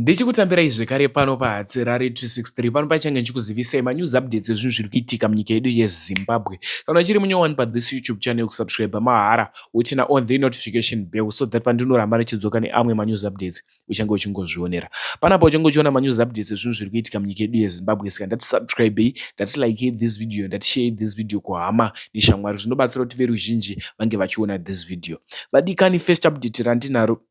Ndichikutambirai zvekare pano paHatsirare 263 pano pachange nchikuzivisai manews updates ezvinhu zviri kuitika munyika yedu yeZimbabwe. Kana uchiri munyowani this YouTube channel kusubscribe mahara utina on the notification bell so that pandinoramba ndichidzoka neamwe manews updates uchange uchingozvionera. Panapo uchange uchiona manews updates ezvinhu zviri kuitika munyika yedu yeZimbabwe saka ndati subscribe, ndati like this video, ndati share this video kuhama neshamwari zvinobatsira kuti veruzhinji vange vachiona this video. Vadikani, first update randinaro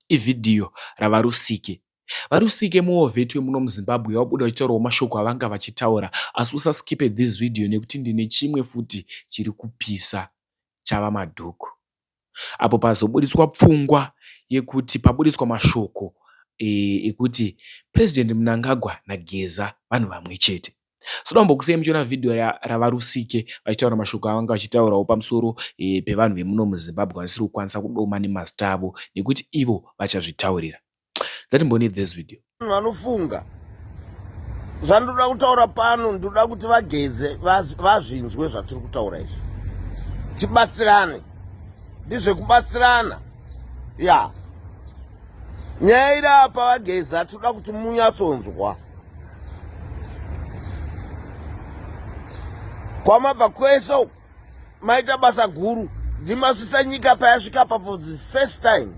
ividhiyo ravarusike. Varusike muovheti wemuno muZimbabwe wabuda vachitaurawo mashoko avanga vachitaura, asi usaskipe this video nekuti ndine chimwe futi chiri kupisa chava madhuku. Apo pazobudiswa pfungwa yekuti pabudiswa mashoko ekuti President Mnangagwa naGeza vanhu vamwe chete. So ndambokusei muchiona video ravarusike vachitaura mashoko avanga vachitaurawo pamusoro pevanhu vemuno muZimbabwe vanisiri kukwanisa kudoma nemazita avo nekuti ivo vachazvitaurira. Ndatimbone this video. Vanofunga zvandoda kutaura pano, ndoda kuti vageze vazvinzwe zvatiri kutaura izvi. Tibatsirane, ndizvekubatsirana. Ya nyaya iri apa vageza, toda kuti munyatsonzwa kwamabva kwese uku maita basa guru. Ndimasvisa nyika payasvika pa for the first time.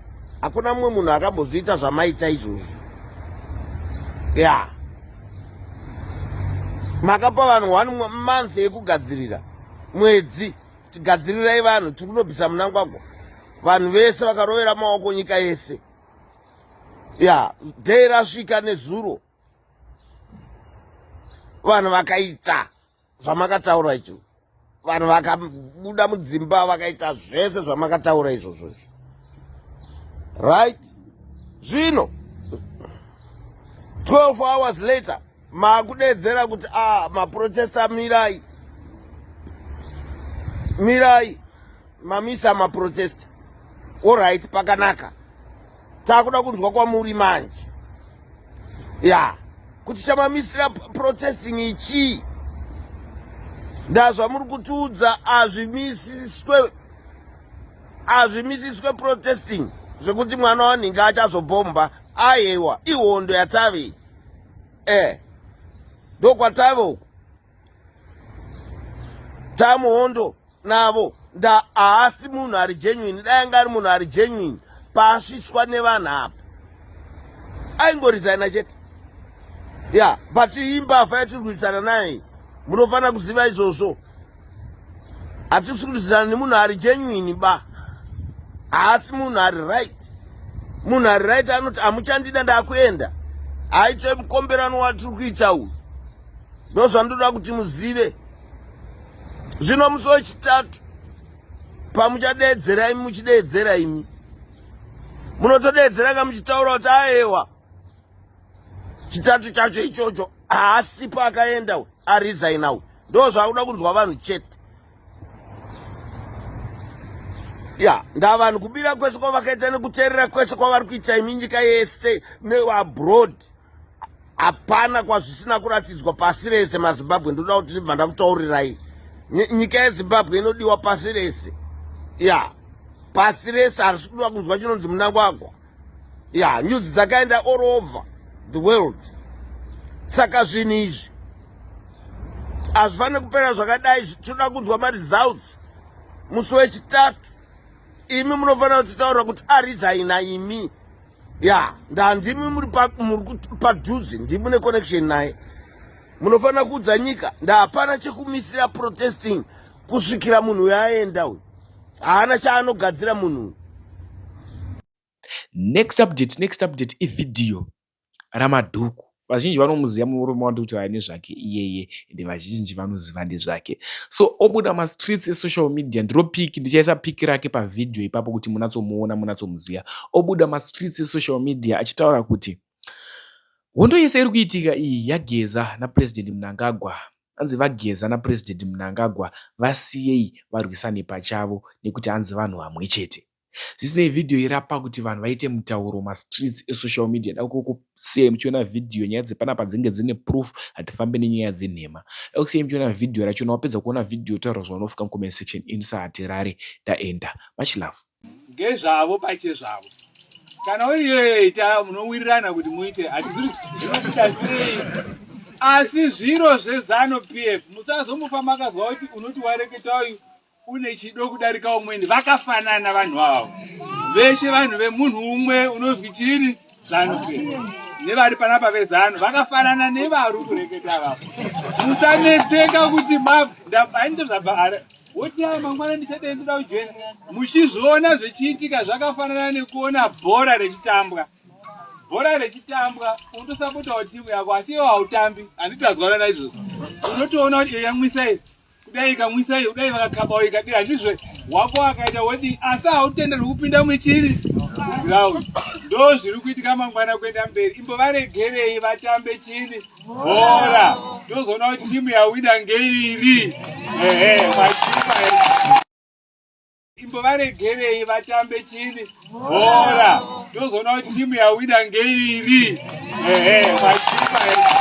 Hakuna mumwe munhu akambozviita zvamaita izvozvo. Ya makapa vanhu 1 month yekugadzirira, mwedzi tigadzirirai vanhu tiri kunobvisa Mnangagwa. Vanhu vese vakarovera maoko nyika yese. Ya dhei rasvika nezuro vanhu vakaita zvamakataura icho. Vanhu vakabuda mudzimba vakaita zvese zvamakataura izvozvo. Right? Zvino 12 hours later makudedzera kuti maprotesta mirai mamisa maprotesta. Alright, pakanaka. Takuda kunzwa kwamuri manje. Ya kuti chamamisira protesting ichi ndazvamuri kutiudza azvimisiswe protesting zvekuti mwana wanhingi achazobhomba. Aiwa ihondo yatave ndokwatave uku tamuhondo navo. Haasi munhu ari genuine. Dai anga ari munhu ari genuine pasviswa nevanhu apa aingoresigna chete. Ya but imbavha yatiri kurwisana naye munofanira kuziva izvozvo. Hatisi kurwisana nemunhu ari genuine ba, haasi munhu ari right. Munhu ari right anoti hamuchandida ndakuenda. Haitoi mukomberano watiri kuita uyu. Ndozvandoda kuti muzive. Zvino musi wechitatu pamuchadeedzera imi muchideedzera imi munotodeedzera kamuchitaura kuti aewa chitatu chacho ichocho haasi paakaenda uyu arisigna uyu. Ndozvakuda kunzwa vanhu chete. Ya ndavanhu kubira kwese kwavakaita nekuteerera kwese kwavari kuita imi nyika yese neabroad hapana kwazvisina kuratidzwa pasi rese maZimbabwe. Ndoda kuti ndibva ndakutaurirai nyika yeZimbabwe inodiwa pasi rese. Ya pasi rese harisi kuda kunzwa chinonzi Mnangagwa. Ya news dzakaenda all over the world. Saka zvinhu izvi hazvifaniri kupera zvakadai. Tinoda kunzwa maresults musi wechitatu. Imi munofanira kutitaura kuti arisigna imi. Ya ndandimi muri padhuze, ndimi neconnection naye. Munofanira kuudza nyika ndahapana chekumisira protesting kusvikira munhu yaenda uyu. Haana chaanogadzira munhu. Next update ividhiyo ramadhuku. Vazhinji vanomuziva murume wandoti aine zvake iyeye ende vazhinji vanoziva ndezvake. So obuda mastreets esocial media, ndiro piki ndichaisa piki rake pavidhiyo ipapo kuti munatsomuona munatsomuziva. Obuda mastreets esocial media achitaura kuti hondo yese iri kuitika iyi yaGeza naPresident Mnangagwa. Hanzi vaGeza naPresident Mnangagwa vasiyei varwisane pachavo nekuti hanzi vanhu vamwe chete. Zvisinei video irapa kuti vanhu vaite mutauro mastreets esocial media. Dakusiyai muchiona video nyaya dzepanapa dzinenge dzine proof, hatifambe nenyaya dzenhema. Dakusiyai muchiona video rachona, wapedza kuona video taura zvaunofika mucomment section. Ini saHatirare taenda. Much love. Ngezvavo pache zvavo kana uriyoita munowirirana kuti muite hatizii zvinokuda sei asi zviro zvezano pf musazomufa makazwa kuti unoti wareketa uyu une chido kudarika umweni vakafanana vanhu avo veshe vanhu vemunhu umwe unozwi chini zano pf nevari panapa vezano vakafanana nevari kureketa vavo musanetseka kuti ainitozvabva woti hai mangwana ndichadei ndoda kujoina muchizviona zvichiitika zvakafanana nekuona bhora rechitambwa unotosapotawo timu yako asi iwo hautambi handitazwana naizvozvo unotoona kuti yamwisai kudai ikamwisai kudai vakakabawo ikadii handizve wako akaita wodi asi hautenderwi kupinda muchiri ground ndo zviri kuitika mangwana kuenda mberi imbovaregerei vatambe chini bhora tozoona kuti timu yawina ngeiri imbovaregerei vatambe chini bhora tozoona kuti timu yawina ngeiri machima